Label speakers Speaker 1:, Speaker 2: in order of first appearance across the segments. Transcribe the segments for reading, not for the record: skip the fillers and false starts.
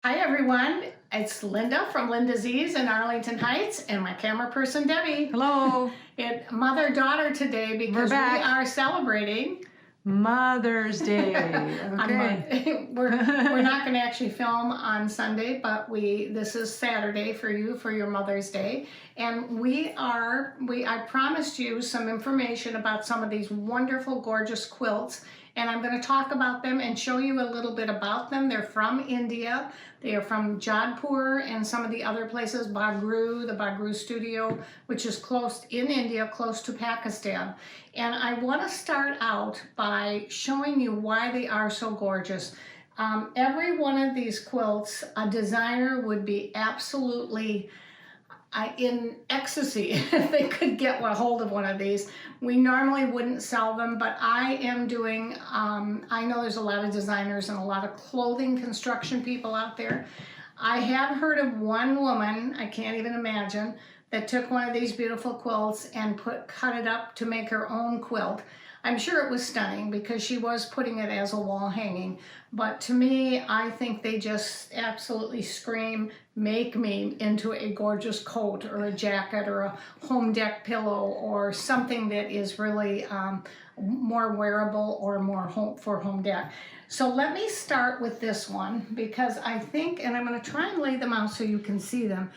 Speaker 1: Hi everyone, it's Linda from Linda's Ease in Arlington Heights and my camera person Debbie.
Speaker 2: Hello.
Speaker 1: It's mother-daughter today because we are celebrating
Speaker 2: Mother's Day. Okay.
Speaker 1: we're not going to actually film on Sunday, but this is Saturday for you for your Mother's Day, and I promised you some information about some of these wonderful, gorgeous quilts. And I'm going to talk about them and show you a little bit about them. They're from India. They are from Jodhpur and some of the other places, Bagru, the Bagru studio, which is close in India, close to Pakistan. And I want to start out by showing you why they are so gorgeous. Every one of these quilts, a designer would be absolutely in ecstasy if they could get a hold of one of these. We normally wouldn't sell them, but I am doing, I know there's a lot of designers and a lot of clothing construction people out there. I have heard of one woman, I can't even imagine, that took one of these beautiful quilts and cut it up to make her own quilt. I'm sure it was stunning because she was putting it as a wall hanging. But to me, I think they just absolutely scream, make me into a gorgeous coat or a jacket or a home deck pillow or something that is really more wearable or more for home deck. So let me start with this one because I think, and I'm going to try and lay them out so you can see them.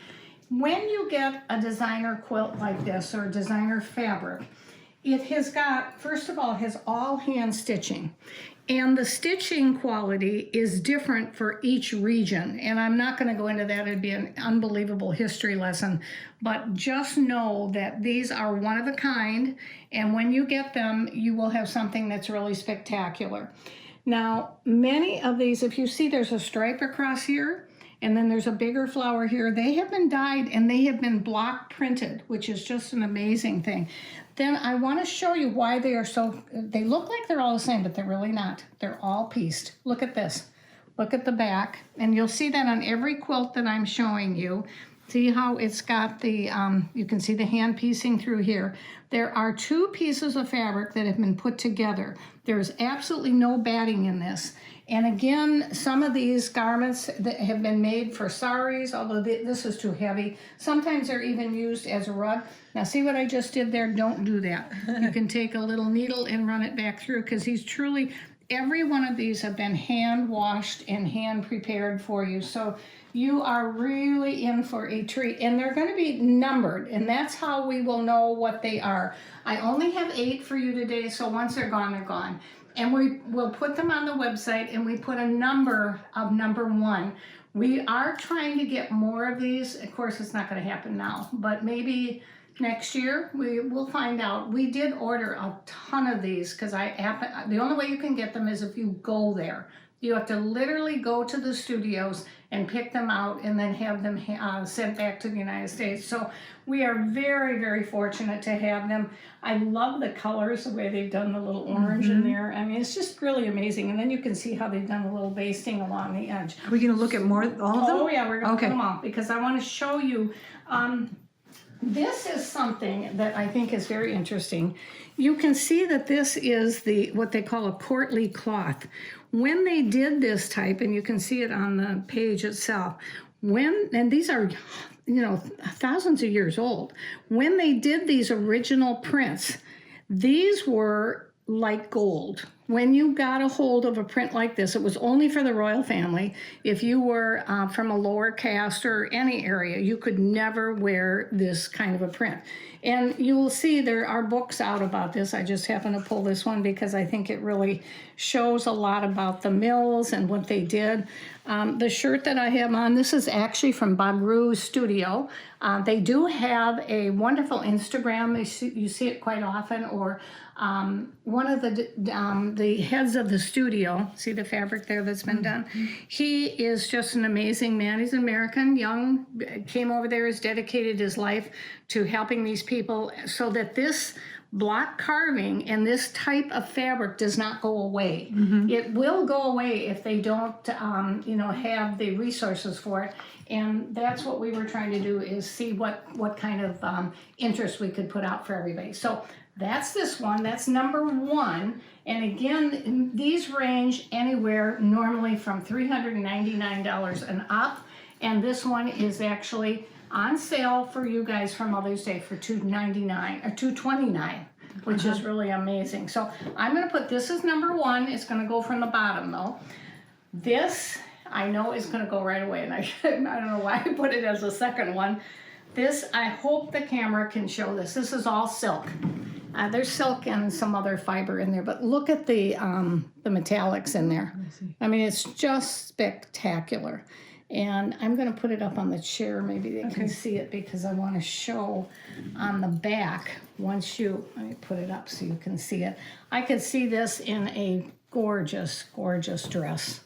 Speaker 1: When you get a designer quilt like this or a designer fabric, it has got, first of all, it has all hand stitching. And the stitching quality is different for each region. And I'm not going to go into that. It'd be an unbelievable history lesson. But just know that these are one of a kind. And when you get them, you will have something that's really spectacular. Now, many of these, if you see there's a stripe across here, and then there's a bigger flower here, they have been dyed and they have been block printed, which is just an amazing thing. Then I want to show you why they are so, they look like they're all the same, but they're really not. They're all pieced. Look at this. Look at the back. And you'll see that on every quilt that I'm showing you. See how it's got the, you can see the hand piecing through here. There are two pieces of fabric that have been put together. There's absolutely no batting in this. And again, some of these garments that have been made for saris, although this is too heavy. Sometimes they're even used as a rug. Now see what I just did there? Don't do that. You can take a little needle and run it back through because he's truly, every one of these have been hand washed and hand prepared for you. So you are really in for a treat. And they're going to be numbered, and that's how we will know what they are. I only have 8 for you today, so once they're gone, they're gone. And we will put them on the website, and we put a number of number 1. We are trying to get more of these. Of course, it's not going to happen now, but maybe next year we will find out. We did order a ton of these because the only way you can get them is if you go there. You have to literally go to the studios and pick them out and then have them sent back to the United States. So we are very, very fortunate to have them. I love the colors, the way they've done the little orange in there. I mean, it's just really amazing. And then you can see how they've done a little basting along the edge.
Speaker 2: Are we going to look at all of them?
Speaker 1: Oh yeah, we're going to put them all because I want to show you. This is something that I think is very interesting. You can see that this is what they call a courtly cloth. When they did this type, and you can see it on the page itself, and these are, thousands of years old. When they did these original prints, these were like gold. When you got a hold of a print like this, it was only for the royal family. If you were from a lower caste or any area, you could never wear this kind of a print. And you will see there are books out about this. I just happen to pull this one because I think it really shows a lot about the mills and what they did. The shirt that I have on, this is actually from Bagru Studio. They do have a wonderful Instagram. You see it quite often, or one of the heads of the studio, see the fabric there that's been done? He is just an amazing man. He's an American, young, came over there, has dedicated his life to helping these people so that this block carving and this type of fabric does not go away. It will go away if they don't, have the resources for it. And that's what we were trying to do, is see what kind of interest we could put out for everybody. So That's this one. That's number 1. And again, these range anywhere normally from $399 and up. And this one is actually on sale for you guys for Mother's Day for $299 or $229, which is really amazing. So I'm going to put this as number 1. It's going to go from the bottom though. This I know is going to go right away, and I don't know why I put it as the second one. This, I hope the camera can show this. This is all silk. There's silk and some other fiber in there, but look at the metallics in there. I mean, it's just spectacular. And I'm going to put it up on the chair. Maybe they can see it because I want to show on the back. Let me put it up so you can see it. I could see this in a gorgeous, gorgeous dress.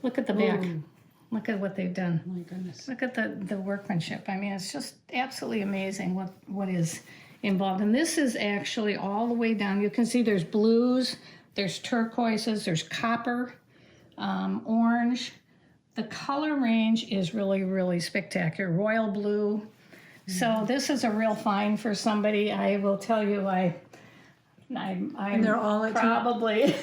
Speaker 1: Look at the back.
Speaker 2: Ooh.
Speaker 1: Look at what they've done.
Speaker 2: Oh my goodness.
Speaker 1: Look at the workmanship. I mean, it's just absolutely amazing what is involved. And this is actually all the way down. You can see there's blues, there's turquoises, there's copper, orange. The color range is really, really spectacular. Royal blue. So this is a real find for somebody. I will tell you, I'm
Speaker 2: they're all at
Speaker 1: probably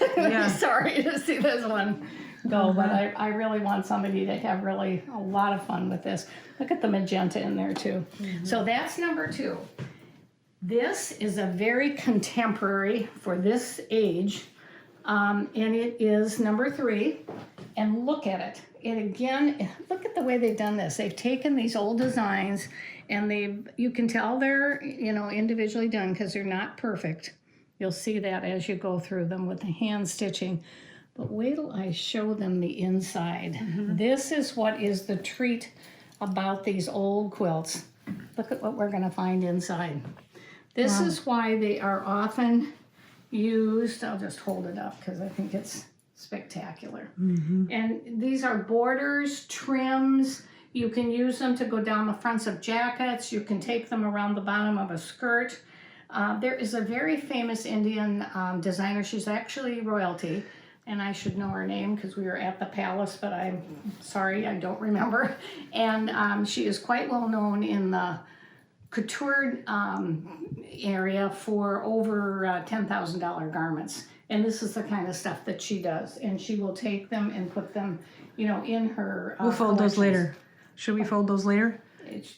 Speaker 1: sorry to see this one go, but I really want somebody to have really a lot of fun with this. Look at the magenta in there too. So that's number 2. This is a very contemporary for this age, and it is number 3. And look at it. And again, look at the way they've done this. They've taken these old designs, and you can tell they're individually done because they're not perfect. You'll see that as you go through them with the hand stitching. But wait till I show them the inside. This is what is the treat about these old quilts. Look at what we're going to find inside. This is why they are often used. I'll just hold it up because I think it's spectacular. And these are borders, trims. You can use them to go down the fronts of jackets. You can take them around the bottom of a skirt. There is a very famous Indian designer. She's actually royalty, and I should know her name because we were at the palace, but I'm sorry, I don't remember. And she is quite well known in the couture area for over $10,000 garments. And this is the kind of stuff that she does. And she will take them and put them, in her
Speaker 2: We'll fold those later. Should we fold those later?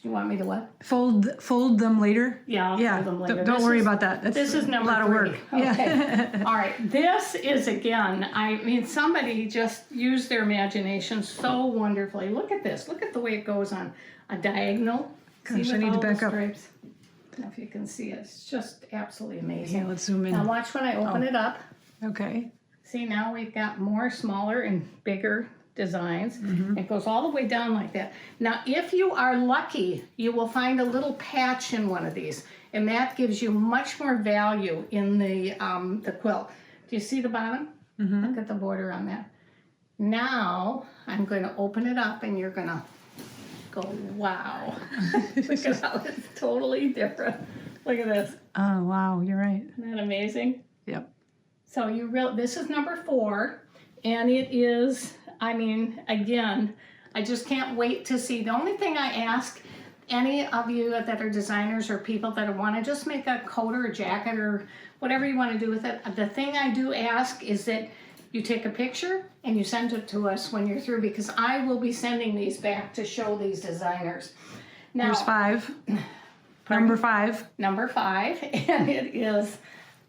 Speaker 1: You want me to what?
Speaker 2: Fold them later?
Speaker 1: Yeah, I'll fold them later.
Speaker 2: Don't worry about that.
Speaker 1: This is number 3.
Speaker 2: A lot of work.
Speaker 1: Okay. All right. This is, again, I mean, somebody just used their imagination so wonderfully. Look at this. Look at the way it goes on a diagonal.
Speaker 2: Gosh, I need to back up.
Speaker 1: I don't know if you can see it. It's just absolutely amazing.
Speaker 2: Yeah, let's zoom in.
Speaker 1: Now watch when I open it up.
Speaker 2: Okay.
Speaker 1: See, now we've got more smaller and bigger designs. It goes all the way down like that. Now, if you are lucky, you will find a little patch in one of these, and that gives you much more value in the quilt. Do you see the bottom? Look at the border on that. Now, I'm going to open it up, and you're going to go, wow. Look at how it's totally different. Look at this.
Speaker 2: Oh, wow, you're right.
Speaker 1: Isn't that amazing?
Speaker 2: Yep.
Speaker 1: So this is number 4, and it is, I mean, again, I just can't wait to see. The only thing I ask any of you that are designers or people that want to just make a coat or a jacket or whatever you want to do with it, the thing I do ask is that you take a picture and you send it to us when you're through, because I will be sending these back to show these designers. Now,
Speaker 2: There's 5. Number 5.
Speaker 1: Number 5, and it is,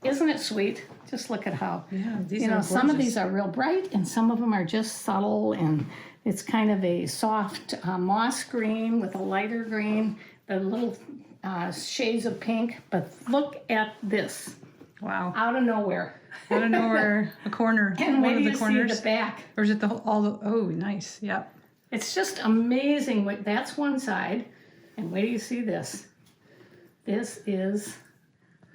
Speaker 1: isn't it sweet? Just look at how,
Speaker 2: these are
Speaker 1: some of
Speaker 2: gorgeous.
Speaker 1: these are real bright and some of them are just subtle, and it's kind of a soft moss green with a lighter green, the little shades of pink. But look at this.
Speaker 2: Wow.
Speaker 1: Out of nowhere.
Speaker 2: Out of nowhere, a corner.
Speaker 1: And
Speaker 2: one
Speaker 1: wait
Speaker 2: of
Speaker 1: till
Speaker 2: the
Speaker 1: you
Speaker 2: corners.
Speaker 1: see the back.
Speaker 2: Or is it oh, nice. Yep.
Speaker 1: It's just amazing. That's one side. And wait till you see this. This is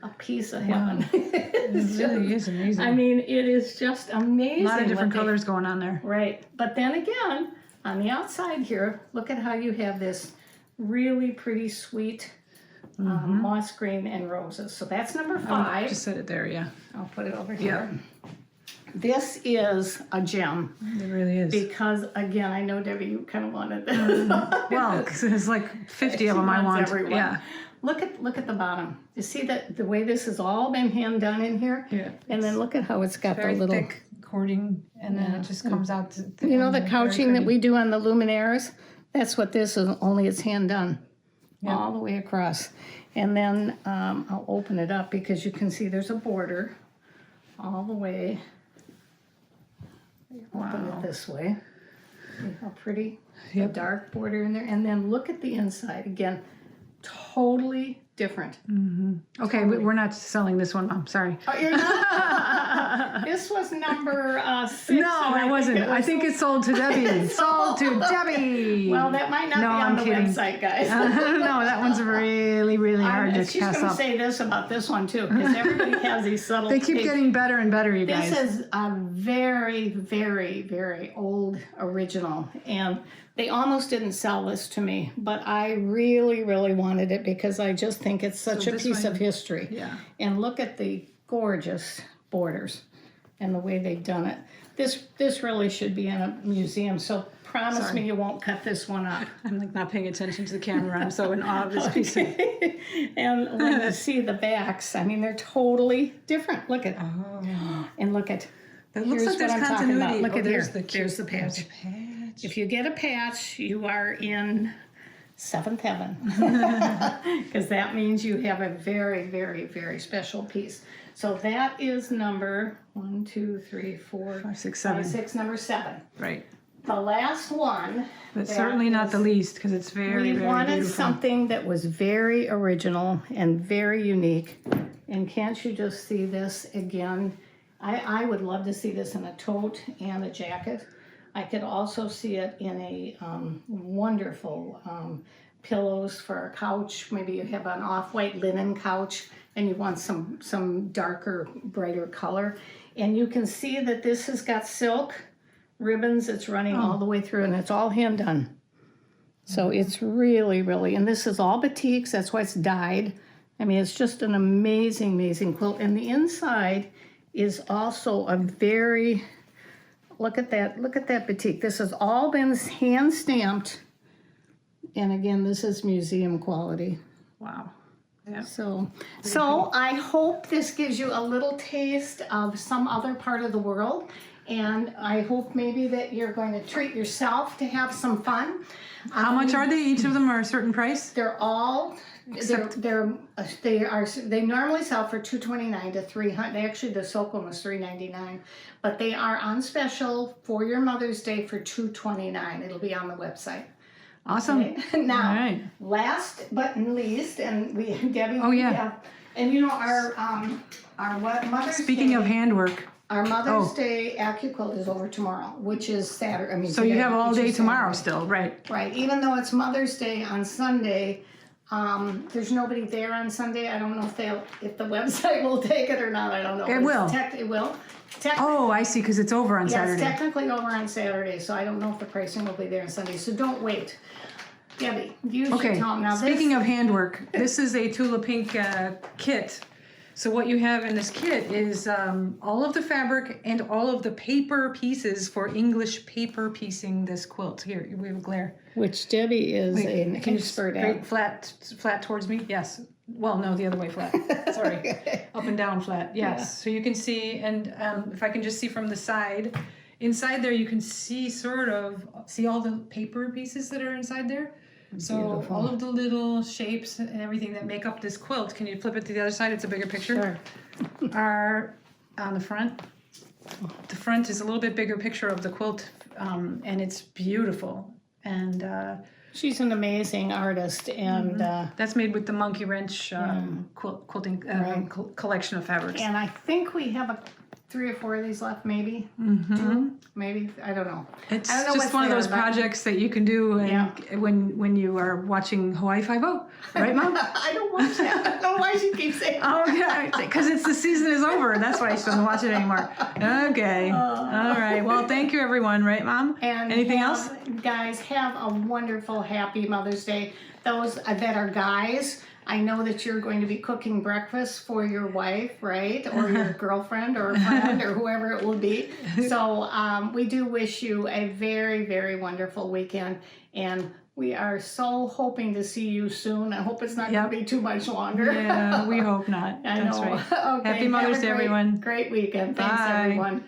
Speaker 1: a piece of heaven.
Speaker 2: It really is amazing.
Speaker 1: I mean, it is just amazing.
Speaker 2: A lot of different
Speaker 1: what they-
Speaker 2: colors going on there.
Speaker 1: Right. But then again, on the outside here, look at how you have this really pretty sweet moss green and roses. So that's number 5.
Speaker 2: Just set it there, yeah.
Speaker 1: I'll put it over here. This is a gem
Speaker 2: It really is.
Speaker 1: because, again, I know, Debbie, you kind of wanted this.
Speaker 2: Well, 'cause there's like 50 of them I want.
Speaker 1: Everyone.
Speaker 2: Yeah.
Speaker 1: Look at the bottom. You see that the way this has all been hand done in here?
Speaker 2: Yeah.
Speaker 1: And then look at how it's got
Speaker 2: Very
Speaker 1: the little...
Speaker 2: thick cording, and then it just comes out.
Speaker 1: You know the couching that we do on the luminaires? That's what this is, only it's hand done.
Speaker 2: Yeah.
Speaker 1: All the way across. And then I'll open it up because you can see there's a border all the way. Open it this way. See how pretty?
Speaker 2: Yep.
Speaker 1: The dark border in there. And then look at the inside. Again, totally different.
Speaker 2: Okay, we're not selling this one, Mom. Sorry.
Speaker 1: Oh, you're not? This was number 6.
Speaker 2: No, it wasn't. I think it's sold to Debbie. Sold to Debbie.
Speaker 1: Well, that might not
Speaker 2: No,
Speaker 1: be on
Speaker 2: I'm
Speaker 1: the
Speaker 2: kidding.
Speaker 1: website, guys.
Speaker 2: No, that one's really, really hard to
Speaker 1: She's
Speaker 2: pass
Speaker 1: going to
Speaker 2: up.
Speaker 1: say this about this one, too, because everybody has these subtle...
Speaker 2: They keep getting better and better, you guys.
Speaker 1: This is a very, very, very old original, and they almost didn't sell this to me, but I really, really wanted it because I just think it's such a
Speaker 2: this
Speaker 1: piece
Speaker 2: one-
Speaker 1: of history.
Speaker 2: Yeah.
Speaker 1: And look at the gorgeous borders and the way they've done it. This really should be in a museum, so promise me you won't cut this one up.
Speaker 2: I'm like not paying attention to the camera. I'm so in awe of this piece.
Speaker 1: And when you see the backs, I mean, they're totally different. Look at, and look at,
Speaker 2: It looks
Speaker 1: here's
Speaker 2: like there's
Speaker 1: what I'm talking about.
Speaker 2: continuity.
Speaker 1: Look at
Speaker 2: there's
Speaker 1: here. There's the patch.
Speaker 2: There's a patch.
Speaker 1: If you get a patch, you are in seventh heaven. Because that means you have a very, very, very special piece. So that is number 1, 2, 3, 4,
Speaker 2: 5, 6, 7.
Speaker 1: 6, number 7.
Speaker 2: Right.
Speaker 1: The last one.
Speaker 2: But
Speaker 1: that
Speaker 2: certainly not the
Speaker 1: is-
Speaker 2: least because it's very,
Speaker 1: We
Speaker 2: very
Speaker 1: wanted
Speaker 2: beautiful.
Speaker 1: something that was very original and very unique. And can't you just see this again? I would love to see this in a tote and a jacket. I could also see it in a wonderful pillows for a couch. Maybe you have an off-white linen couch and you want some darker, brighter color. And you can see that this has got silk ribbons. It's running all the way through and it's all hand done. So it's really, really, and this is all batiks. That's why it's dyed. I mean, it's just an amazing, amazing quilt. And the inside is also a very, look at that batik. This has all been hand stamped. And again, this is museum quality.
Speaker 2: Wow. Yeah.
Speaker 1: So I hope this gives you a little taste of some other part of the world. And I hope maybe that you're going to treat yourself to have some fun.
Speaker 2: How much are they? Each of them are a certain price?
Speaker 1: They're all they normally sell for $229 to $300. Actually, the silk one was $399, but they are on special for your Mother's Day for $229. It'll be on the website.
Speaker 2: Awesome.
Speaker 1: Okay. Now,
Speaker 2: All right.
Speaker 1: last but not least, and we Debbie.
Speaker 2: Oh, yeah.
Speaker 1: have- and you know our what Mother's
Speaker 2: Speaking
Speaker 1: Day,
Speaker 2: of handwork,
Speaker 1: our Mother's Day AccuQuilt is over tomorrow, which is Saturday. I mean,
Speaker 2: so you
Speaker 1: today,
Speaker 2: have all
Speaker 1: which
Speaker 2: day
Speaker 1: is
Speaker 2: tomorrow
Speaker 1: Saturday.
Speaker 2: still, right?
Speaker 1: Right, even though it's Mother's Day on Sunday, there's nobody there on Sunday. I don't know if the website will take it or not. I don't know.
Speaker 2: It will.
Speaker 1: It will.
Speaker 2: Oh, I see, because it's over on
Speaker 1: Yeah, it's
Speaker 2: Saturday.
Speaker 1: technically over on Saturday, so I don't know if the pricing will be there on Sunday. So don't wait. Debbie, you should
Speaker 2: Okay,
Speaker 1: tell them now.
Speaker 2: speaking of handwork, this is a Tulip Ink kit. So what you have in this kit is all of the fabric and all of the paper pieces for English paper piecing this quilt. Here, we have a glare.
Speaker 1: Which Debbie is an
Speaker 2: Can you
Speaker 1: expert
Speaker 2: straight
Speaker 1: at.
Speaker 2: flat towards me? Yes. Well, no, the other way flat. Sorry. Up and down flat. Yes.
Speaker 1: Yeah.
Speaker 2: So you can see, and if I can just see from the side, inside there you can see see all the paper pieces that are inside there. So
Speaker 1: Beautiful.
Speaker 2: all of the little shapes and everything that make up this quilt, can you flip it to the other side? It's a bigger picture.
Speaker 1: Sure.
Speaker 2: Are on the front. The front is a little bit bigger picture of the quilt, and it's beautiful. And
Speaker 1: She's an amazing artist, and
Speaker 2: that's made with the Monkey Wrench quilting collection of fabrics.
Speaker 1: I think we have 3 or 4 of these left, maybe. 2, maybe, I don't know.
Speaker 2: It's
Speaker 1: I don't know
Speaker 2: just
Speaker 1: what's
Speaker 2: one of
Speaker 1: there,
Speaker 2: those
Speaker 1: but-
Speaker 2: projects that you can do when you are watching Hawaii Five-0, right, Mom?
Speaker 1: I don't watch that. I don't know why she keeps saying
Speaker 2: Oh, okay, because the season is over. That's why she doesn't watch it anymore. Okay, all right. Well, thank you, everyone. Right, Mom?
Speaker 1: And
Speaker 2: Anything else?
Speaker 1: Guys, have a wonderful, happy Mother's Day. Those that are guys, I know that you're going to be cooking breakfast for your wife, right? Or your girlfriend or friend or whoever it will be. So we do wish you a very, very wonderful weekend. And we are so hoping to see you soon. I hope it's not going to be too much longer.
Speaker 2: Yeah, we hope not.
Speaker 1: I
Speaker 2: That's
Speaker 1: know.
Speaker 2: right.
Speaker 1: Okay.
Speaker 2: Happy Mother's
Speaker 1: Have a
Speaker 2: Day, everyone.
Speaker 1: Great weekend. Thanks,
Speaker 2: Bye.
Speaker 1: everyone.